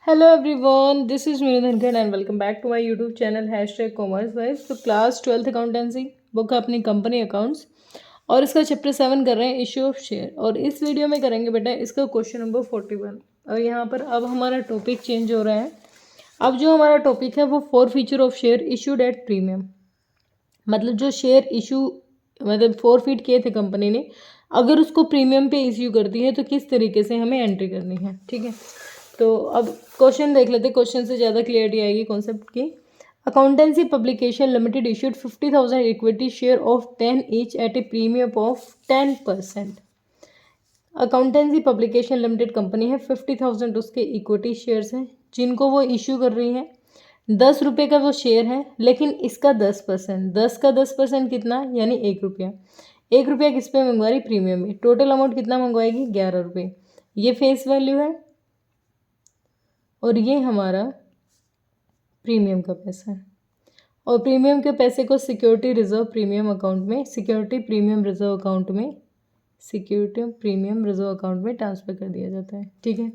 Hello everyone, this is Meenu Dhankar and welcome back to my YouTube channel #commerce तो class 12th accountancy book है अपनी company accounts और इसका chapter 7 कर रहे हैं इशू ऑफ शेयर। और इस वीडियो में करेंगे बेटा इसका क्वेश्चन नंबर 41। और यहाँ पर अब हमारा टॉपिक चेंज हो रहा है। अब जो हमारा टॉपिक है वो 4 feature of share issued at premium, मतलब जो शेयर इशू मतलब 4 फीट किए थे कंपनी ने, अगर उसको प्रीमियम पे इश्यू करती है तो किस तरीके से हमें एंट्री करनी है। ठीक है, तो अब क्वेश्चन देख लेते हैं, क्वेश्चन से ज़्यादा क्लियरिटी आएगी कॉन्सेप्ट की। Accountancy publication limited issued 50,000 equity share of 10 each eight A premium of 10%। Accountancy publication limited company है, 50,000 उसके इक्विटी शेयर्स हैं जिनको वो इशू कर रही है। 10 रुपये का वो शेयर है, लेकिन इसका 10%, 10 का 10% कितना, यानी 1 रुपया। 1 रुपया किस पे मंगवा रही, प्रीमियम में। टोटल अमाउंट कितना मंगवाएगी, 11 रुपये। ये फेस वैल्यू है और ये हमारा प्रीमियम का पैसा है। और प्रीमियम के पैसे को सिक्योरिटी रिजर्व प्रीमियम अकाउंट में, सिक्योरिटी प्रीमियम रिजर्व अकाउंट में, सिक्योरिटी प्रीमियम रिजर्व अकाउंट में ट्रांसफ़र कर दिया जाता है। ठीक है,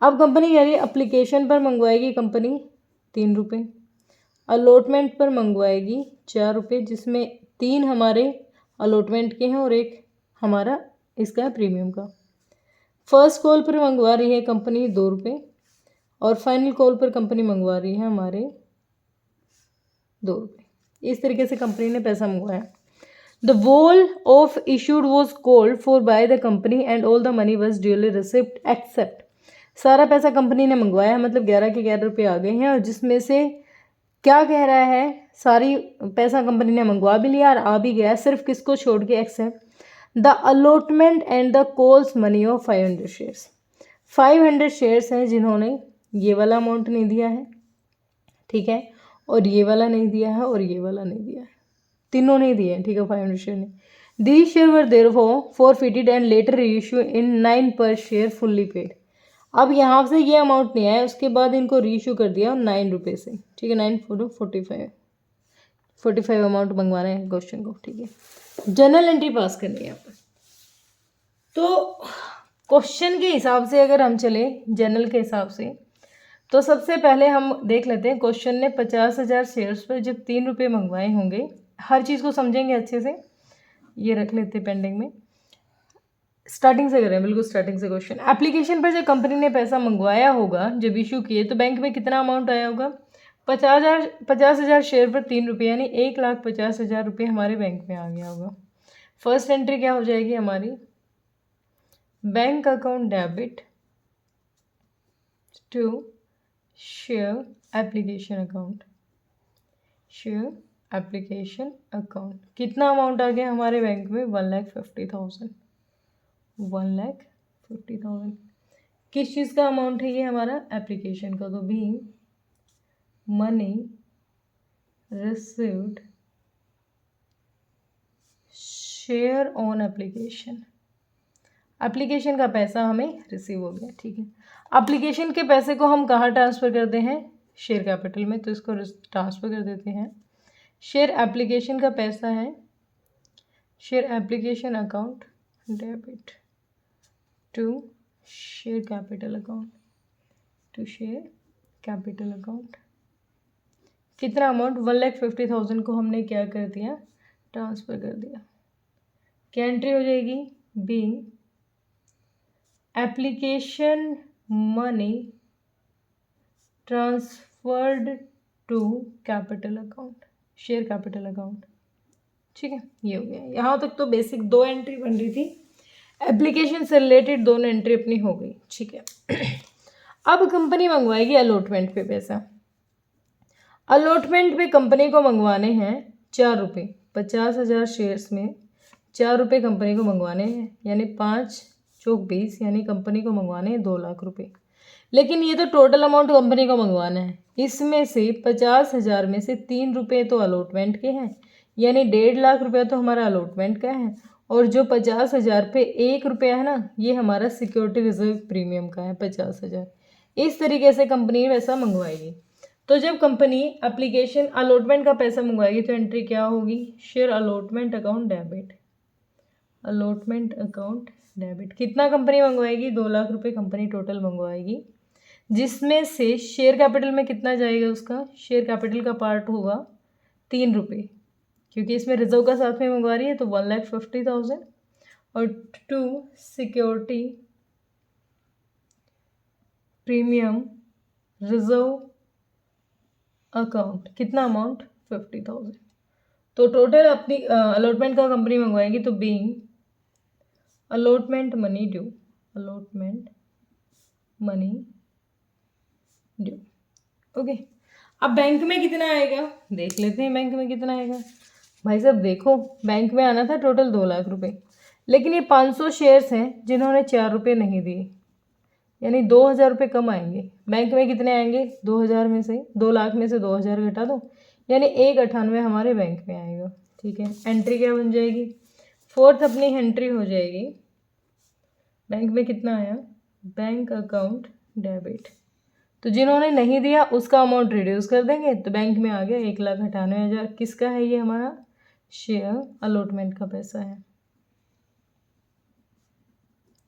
अब कंपनी कह रही है एप्लीकेशन पर मंगवाएगी कंपनी 3 रुपये, अलॉटमेंट पर मंगवाएगी 4 रुपये, जिसमें 3 हमारे अलॉटमेंट के हैं और 1 हमारा इसका प्रीमियम का। फर्स्ट कॉल पर मंगवा रही है कंपनी 2 रुपये और फाइनल कॉल पर कंपनी मंगवा रही है हमारे 2 रुपये। इस तरीके से कंपनी ने पैसा मंगवाया। The whole of issued was called for by the company and all the money was duly receipt accept. सारा पैसा कंपनी ने मंगवाया, मतलब 11 के 11 रुपये आ गए हैं। और जिसमें से क्या कह रहा है, सारी पैसा कंपनी ने मंगवा भी लिया और आ भी गया, सिर्फ किसको छोड़ के, except the allotment and the calls money of 500 shares. 500 shares हैं जिन्होंने ये वाला अमाउंट नहीं दिया है, ठीक है, और ये वाला नहीं दिया है और ये वाला नहीं दिया है, तीनों नहीं दिए हैं। ठीक है, 500 शेयर ने। The share were therefore forfeited and later reissue in 9 per share fully paid. अब यहाँ से ये अमाउंट नहीं आया, उसके बाद इनको रीइश्यू कर दिया 9 रुपये से। ठीक है, 9 4 45 अमाउंट मंगवा रहे हैं क्वेश्चन को। ठीक है, जर्नल एंट्री पास करनी है यहाँ पर। तो क्वेश्चन के हिसाब से अगर हम चले, जर्नल के हिसाब से, तो सबसे पहले हम देख लेते हैं क्वेश्चन ने 50,000 शेयर्स पर जब 3 रुपये मंगवाए होंगे, हर चीज़ को समझेंगे अच्छे से। ये रख लेते हैं पेंडिंग में, स्टार्टिंग से करें, बिल्कुल स्टार्टिंग से क्वेश्चन। एप्लीकेशन पर जब कंपनी ने पैसा मंगवाया होगा, जब इशू किए, तो बैंक में कितना अमाउंट आया होगा, 50,000 शेयर पर 3 रुपये, यानी 1,50,000 रुपये हमारे बैंक में आ गया होगा। फर्स्ट एंट्री क्या हो जाएगी हमारी, bank account debit to share application account, share application account. कितना अमाउंट आ गया हमारे बैंक में, 1,50,000। 1,50,000 किस चीज़ का अमाउंट है ये, हमारा एप्लीकेशन का। तो भी money received share on application, application का पैसा हमें रिसीव हो गया। ठीक है, एप्लीकेशन के पैसे को हम कहाँ ट्रांसफ़र करते हैं, शेयर कैपिटल में, तो इसको ट्रांसफ़र कर देते हैं। शेयर एप्लीकेशन का पैसा है, share application account debit to share capital account, to share capital account. कितना अमाउंट, 1,50,000 को हमने क्या कर दिया, ट्रांसफ़र कर दिया। क्या एंट्री हो जाएगी, being application money transferred to capital account, share capital account. ठीक है, ये हो गया। यहाँ तक तो बेसिक 2 एंट्री बन रही थी, एप्लीकेशन से रिलेटेड दोनों एंट्री अपनी हो गई। ठीक है, अब कंपनी मंगवाएगी अलॉटमेंट पे पैसा। अलॉटमेंट पे कंपनी को मंगवाने हैं 4 रुपये, 50,000 शेयर्स में 4 रुपये कंपनी को मंगवाने हैं, यानी 5 चौक 20, यानी कंपनी को मंगवाने हैं 2 लाख रुपये। लेकिन ये तो टोटल अमाउंट कंपनी को मंगवाना है, इसमें से 50,000 में से 3 रुपये तो अलॉटमेंट के हैं, यानी 1.5 लाख रुपया तो हमारा अलॉटमेंट का है। और जो 50,000 पे 1 रुपया है ना, ये हमारा सिक्योरिटी रिजर्व प्रीमियम का है 50,000। इस तरीके से कंपनी पैसा मंगवाएगी। तो जब कंपनी एप्लीकेशन अलॉटमेंट का पैसा मंगवाएगी तो एंट्री क्या होगी, share allotment account debit, allotment account debit. कितना कंपनी मंगवाएगी, 2 लाख रुपए कंपनी टोटल मंगवाएगी। जिसमें से शेयर कैपिटल में कितना जाएगा, उसका शेयर कैपिटल का पार्ट होगा 3 रुपये, क्योंकि इसमें रिजर्व का साथ में मंगवा रही है, तो 1,50,000। और 2 सिक्योरिटी प्रीमियम रिजर्व अकाउंट, कितना अमाउंट 50,000। तो टोटल अपनी अलॉटमेंट का कंपनी मंगवाएगी, तो being allotment money due, allotment money due. Okay, अब बैंक में कितना आएगा देख लेते हैं। बैंक में कितना आएगा भाई साहब, देखो बैंक में आना था टोटल 2 लाख रुपए, लेकिन ये 500 शेयर्स हैं जिन्होंने 4 रुपये नहीं दिए, यानी 2,000 रुपये कम आएंगे। बैंक में कितने आएंगे, 2,000 में से 2 लाख में से 2,000 घटा दो, यानी 198 हमारे बैंक में आएगा। ठीक है, एंट्री क्या बन जाएगी, 4th अपनी एंट्री हो जाएगी। बैंक में कितना आया, बैंक अकाउंट डेबिट, तो जिन्होंने नहीं दिया उसका अमाउंट रिड्यूस कर देंगे, तो बैंक में आ गया 1,98,000। किसका है ये, हमारा शेयर अलॉटमेंट का पैसा है,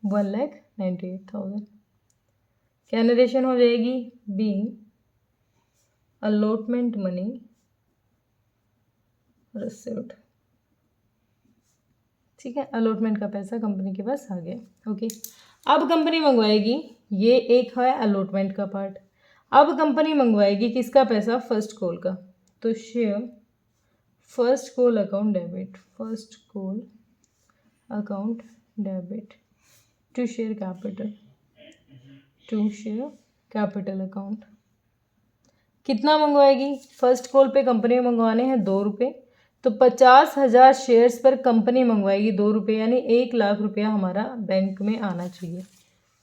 1,98,000। क्या नरेशन हो जाएगी, बीइंग अलॉटमेंट मनी रिसीव्ड। ठीक है, अलॉटमेंट का पैसा कंपनी के पास आ गया। ओके, अब कंपनी मंगवाएगी, ये एक है अलॉटमेंट का पार्ट। अब कंपनी मंगवाएगी किसका पैसा, फर्स्ट कॉल का, तो share first call account debit, first call account debit to share capital, to share capital account. कितना मंगवाएगी, फर्स्ट कॉल पे कंपनी में मंगवाने हैं 2 रुपये, तो 50,000 शेयर्स पर कंपनी मंगवाएगी 2 रुपये, यानी 1 लाख रुपया हमारा बैंक में आना चाहिए।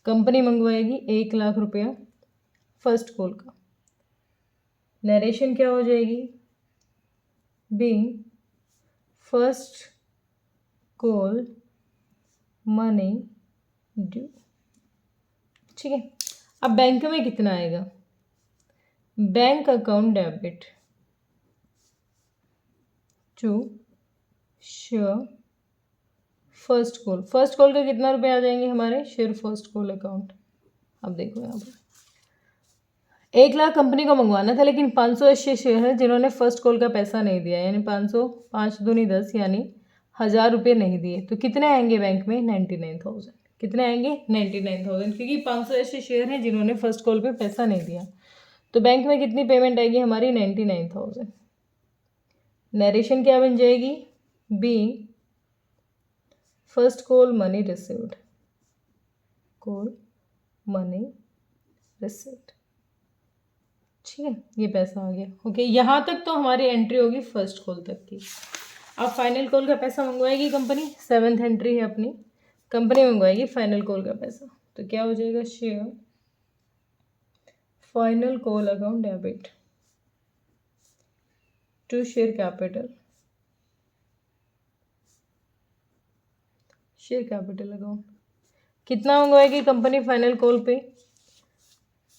कंपनी मंगवाएगी 1 लाख रुपया फर्स्ट कॉल का। नरेशन क्या हो जाएगी, being first call money due. ठीक है, अब बैंक में कितना आएगा, bank account debit to share first call. First call का कितना रुपए आ जाएंगे हमारे, शेयर फर्स्ट कॉल अकाउंट। अब देखो यहाँ पर 1 लाख कंपनी को मंगवाना था, लेकिन 500 ऐसे शेयर हैं जिन्होंने फर्स्ट कॉल का पैसा नहीं दिया, यानी 500 5 दूनी 10, यानी 1,000 रुपये नहीं दिए, तो कितने आएंगे बैंक में, 99,000। कितने आएंगे, 99,000, क्योंकि 500 ऐसे शेयर हैं जिन्होंने फर्स्ट कॉल पे पैसा नहीं दिया। तो बैंक में कितनी पेमेंट आएगी हमारी, 99,000। नरेशन क्या बन जाएगी, being first call money received, call money received. ठीक है, ये पैसा आ गया। ओके, यहाँ तक तो हमारी एंट्री होगी फर्स्ट कॉल तक की। अब फाइनल कॉल का पैसा मंगवाएगी कंपनी, 7th एंट्री है अपनी, कंपनी मंगवाएगी फाइनल कॉल का पैसा, तो क्या हो जाएगा, share final call account debit to share capital, share capital account. कितना मंगवाएगी कंपनी फाइनल कॉल पे,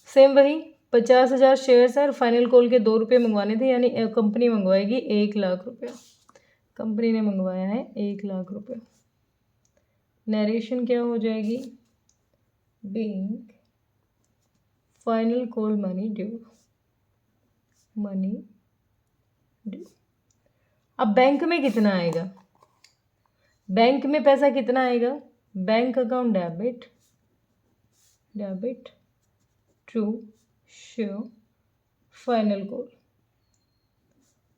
सेम वही 50,000 शेयर्स है और फाइनल कॉल के 2 रुपये मंगवाने थे, यानी कंपनी मंगवाएगी 1 लाख रुपया। कंपनी ने मंगवाया है 1 लाख रुपया। नरेशन क्या हो जाएगी, being final call money due, money due. अब बैंक में कितना आएगा, बैंक में पैसा कितना आएगा, bank account debit, debit to share final call.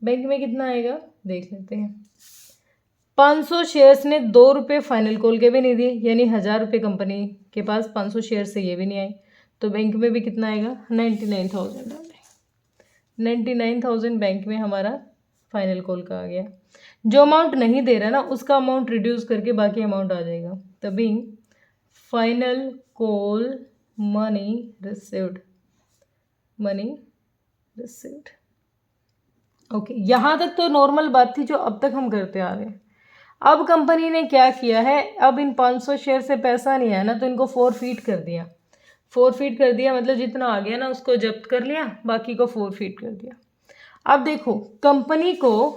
Bank में कितना आएगा देख लेते हैं। 500 शेयर्स ने 2 रुपये फाइनल कॉल के भी नहीं दिए, यानी 1,000 रुपये कंपनी के पास 500 शेयर से ये भी नहीं आए, तो बैंक में भी कितना आएगा, 99,000 डालें। 99,000 बैंक में हमारा फाइनल कॉल का आ गया। जो अमाउंट नहीं दे रहा ना उसका अमाउंट रिड्यूस करके बाकी अमाउंट आ जाएगा, तभी final call money received, money received. Okay, यहाँ तक तो नॉर्मल बात थी जो अब तक हम करते आ रहे हैं। अब कंपनी ने क्या किया है, अब इन 500 शेयर से पैसा नहीं आया ना, तो इनको फोरफीट कर दिया। फोरफीट कर दिया मतलब जितना आ गया ना उसको जब्त कर लिया, बाकी को फोरफीट कर दिया। अब देखो कंपनी को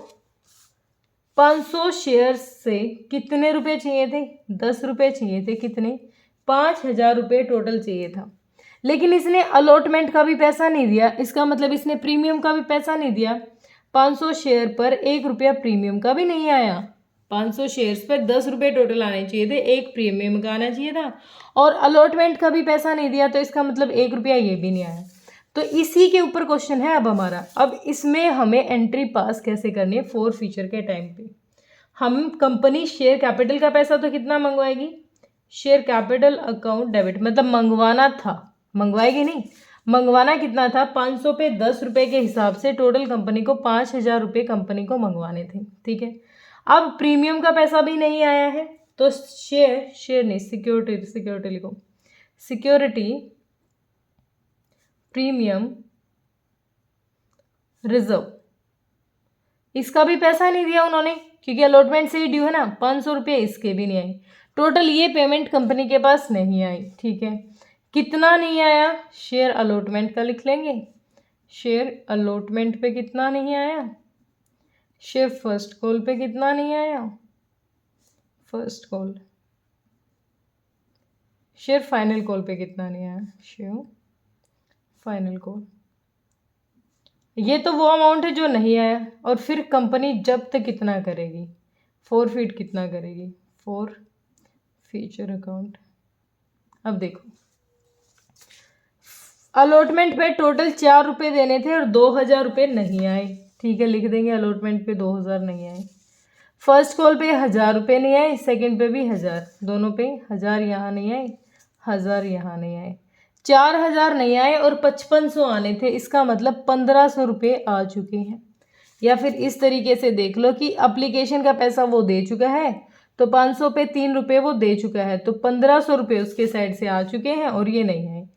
500 शेयर से कितने रुपए चाहिए थे, 10 रुपये चाहिए थे। कितने, 5,000 रुपये टोटल चाहिए था। लेकिन इसने अलॉटमेंट का भी पैसा नहीं दिया, इसका मतलब इसने प्रीमियम का भी पैसा नहीं दिया। 500 शेयर पर 1 रुपया प्रीमियम का भी नहीं आया। 500 शेयर्स पर 10 रुपये टोटल आने चाहिए थे, 1 प्रीमियम का आना चाहिए था, और अलॉटमेंट का भी पैसा नहीं दिया, तो इसका मतलब 1 रुपया ये भी नहीं आया। तो इसी के ऊपर क्वेश्चन है अब हमारा। अब इसमें हमें एंट्री पास कैसे करनी है फोर फीचर के टाइम पे। हम कंपनी शेयर कैपिटल का पैसा तो कितना मंगवाएगी, शेयर कैपिटल अकाउंट डेबिट, मतलब मंगवाना था, मंगवाएगी नहीं, मंगवाना कितना था, 500 पे 10 रुपये के हिसाब से टोटल कंपनी को 5,000 रुपये कंपनी को मंगवाने थे, ठीक है। अब प्रीमियम का पैसा भी नहीं आया है, तो शेयर नहीं, सिक्योरिटी लिखो, सिक्योरिटी प्रीमियम रिजर्व, इसका भी पैसा नहीं दिया उन्होंने, क्योंकि अलॉटमेंट से ही ड्यू है ना। 500 रुपये इसके भी नहीं आई, टोटल ये पेमेंट कंपनी के पास नहीं आई, ठीक है। कितना नहीं आया, शेयर अलॉटमेंट का लिख लेंगे, शेयर अलॉटमेंट पे कितना नहीं आया, शेयर फर्स्ट कॉल पे कितना नहीं आया, first call, share final call पे कितना नहीं आया, शेयर फाइनल कॉल, ये तो वो अमाउंट है जो नहीं आया। और फिर कंपनी जब्त कितना करेगी, फॉरफिट कितना करेगी, फॉर फ्यूचर अकाउंट। अब देखो, अलॉटमेंट पे टोटल 4 रुपये देने थे और 2,000 रुपये नहीं आए, ठीक है, लिख देंगे अलॉटमेंट पे 2,000 नहीं आए। फर्स्ट कॉल पे 1,000 रुपये नहीं आए, सेकंड पे भी 1,000, दोनों पे 1,000 यहाँ नहीं आए, 1,000 यहाँ नहीं आए, 4,000 नहीं आए और 5,500 आने थे, इसका मतलब 1,500 रुपये आ चुके हैं। या फिर इस तरीके से देख लो कि एप्लीकेशन का पैसा वो दे चुका है, तो 500 पे 3 रुपये वो दे चुका है, तो 1,500 रुपये उसके साइड से आ चुके हैं और ये नहीं आए।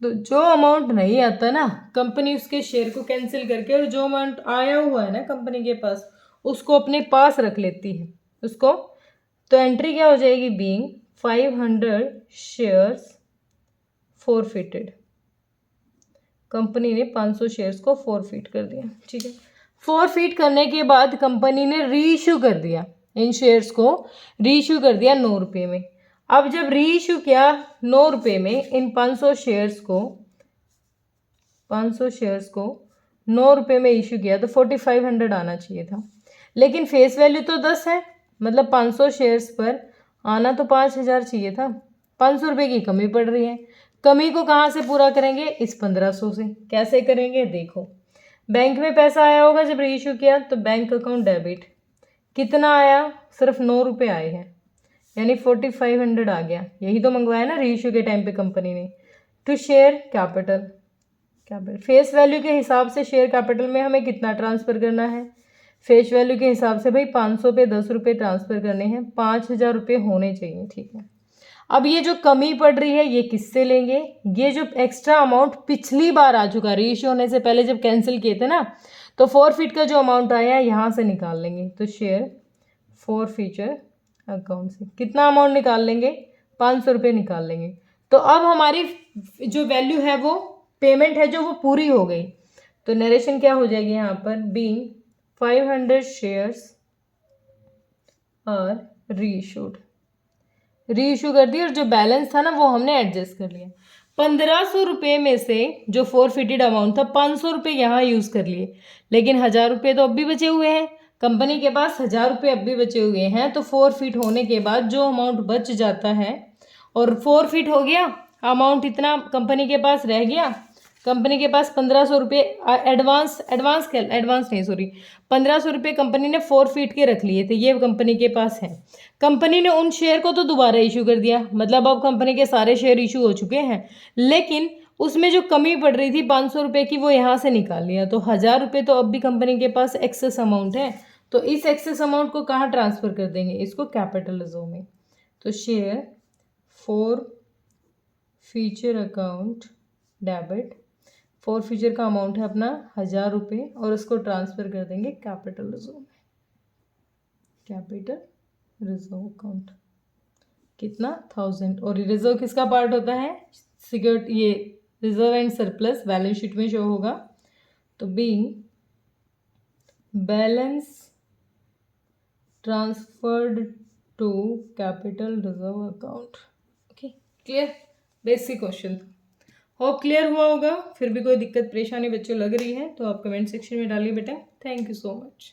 तो जो अमाउंट नहीं आता ना, कंपनी उसके शेयर को कैंसिल करके और जो अमाउंट आया हुआ है ना कंपनी के पास, उसको अपने पास रख लेती है उसको। तो एंट्री क्या हो जाएगी, बीइंग 500 शेयर्स फॉरफिटेड, कंपनी ने 500 शेयर्स को फॉरफिट कर दिया, ठीक है। फॉरफिट करने के बाद कंपनी ने रीइश्यू कर दिया, इन शेयर्स को रीइश्यू कर दिया 9 रुपये में। अब जब रीइश्यू किया 9 रुपये में, इन 500 शेयर्स को 9 रुपये में इशू किया, तो 4,500 आना चाहिए था, लेकिन फेस वैल्यू तो 10 है, मतलब 500 शेयर्स पर आना तो 5,000 चाहिए था। 500 रुपये की कमी पड़ रही है, कमी को कहाँ से पूरा करेंगे, इस 1,500 से। कैसे करेंगे, देखो, बैंक में पैसा आया होगा जब रीइश्यू किया, तो बैंक अकाउंट डेबिट, कितना आया, सिर्फ 9 रुपये आए हैं, यानी 4,500 आ गया, यही तो मंगवाया ना रीइश्यू के टाइम पे कंपनी ने। To share capital, face value के हिसाब से शेयर कैपिटल में हमें कितना ट्रांसफ़र करना है, फेस वैल्यू के हिसाब से भाई 500 पे 10 रुपये ट्रांसफ़र करने हैं, 5,000 रुपये होने चाहिए, ठीक है। अब ये जो कमी पड़ रही है ये किससे लेंगे, ये जो एक्स्ट्रा अमाउंट पिछली बार आ चुका, रीइश्यू होने से पहले जब कैंसिल किए थे ना, तो फॉरफिट का जो अमाउंट आया है यहाँ से निकाल लेंगे। तो शेयर फॉर फ्यूचर अकाउंट से कितना अमाउंट निकाल लेंगे, 500 रुपये निकाल लेंगे। तो अब हमारी जो वैल्यू है वो, पेमेंट है जो, वो पूरी हो गई। तो नरेशन क्या हो जाएगी यहाँ पर, being 500 shares are reissued, reissue कर दी, और जो बैलेंस था ना वो हमने एडजस्ट कर लिया। 1,500 रुपये में से जो फॉरफिटेड अमाउंट था, 500 रुपये यहाँ यूज़ कर लिए, लेकिन 1,000 रुपये तो अब भी बचे हुए हैं कंपनी के पास, 1,000 रुपये अब भी बचे हुए हैं। तो फॉरफिट होने के बाद जो अमाउंट बच जाता है, और फॉरफिट हो गया अमाउंट, इतना कंपनी के पास रह गया, कंपनी के पास 1,500 रुपये एडवांस नहीं सॉरी 1,500 रुपये कंपनी ने फॉरफिट के रख लिए थे, ये कंपनी के पास है। कंपनी ने उन शेयर को तो दोबारा इशू कर दिया, मतलब अब कंपनी के सारे शेयर इशू हो चुके हैं, लेकिन उसमें जो कमी पड़ रही थी 500 रुपये की, वो यहाँ से निकाल लिया। तो 1,000 रुपये तो अब भी कंपनी के पास एक्सेस अमाउंट है, तो इस एक्सेस अमाउंट को कहाँ ट्रांसफ़र कर देंगे, इसको कैपिटल रिजर्व में। तो share for future account debit, for future का अमाउंट है अपना 1,000 रुपये, और उसको ट्रांसफ़र कर देंगे कैपिटल रिजर्व में, कैपिटल रिजर्व अकाउंट, कितना 1,000। और रिजर्व किसका पार्ट होता है, सिक्योरिटी, ये reserve and surplus balance sheet में शो होगा। तो being balance transferred to capital reserve account. Okay, clear, basic question. Hope clear हुआ होगा। फिर भी कोई दिक्कत परेशानी बच्चों लग रही है तो आप कमेंट सेक्शन में डालिए बेटा। Thank you so much.